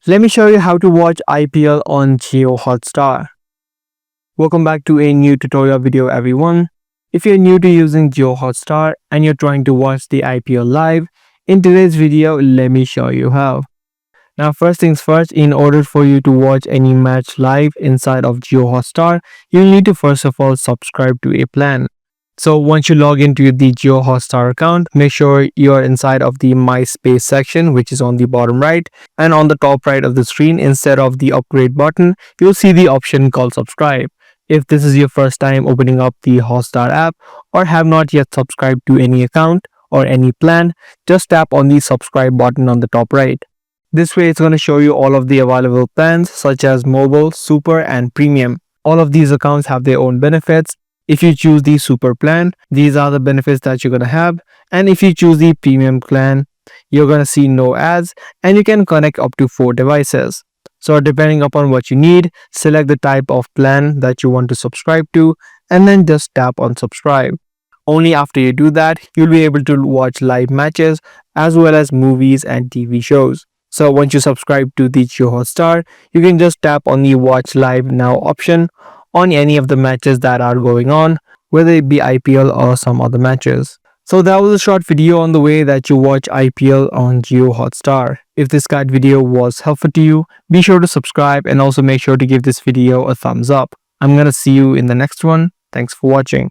Let me show you how to watch IPL on Jio Hotstar. Welcome back to a new tutorial video everyone. If you're new to using Jio Hotstar and you're trying to watch the IPL live, in today's video let me show you how. Now first things first, in order for you to watch any match live inside of Jio Hotstar, you need to first of all subscribe to a plan. So once you log into the Jio Hotstar account, make sure you're inside of the My Space section, which is on the bottom right, and on the top right of the screen, instead of the upgrade button, you'll see the option called subscribe. If this is your first time opening up the Hotstar app or have not yet subscribed to any account or any plan, just tap on the subscribe button on the top right. This way it's going to show you all of the available plans such as mobile, super and premium. All of these accounts have their own benefits. If you choose the super plan, these are the benefits that you're going to have. And if you choose the premium plan, you're going to see no ads and you can connect up to 4 devices. So depending upon what you need, select the type of plan that you want to subscribe to and then just tap on subscribe. Only after you do that, you'll be able to watch live matches as well as movies and TV shows. So once you subscribe to the Jio Hotstar, you can just tap on the watch live now option on any of the matches that are going on, whether it be IPL or some other matches. So that was a short video on the way that you watch IPL on Jio Hotstar. If this guide video was helpful to you, be sure to subscribe and also make sure to give this video a thumbs up. I'm gonna see you in the next one. Thanks for watching.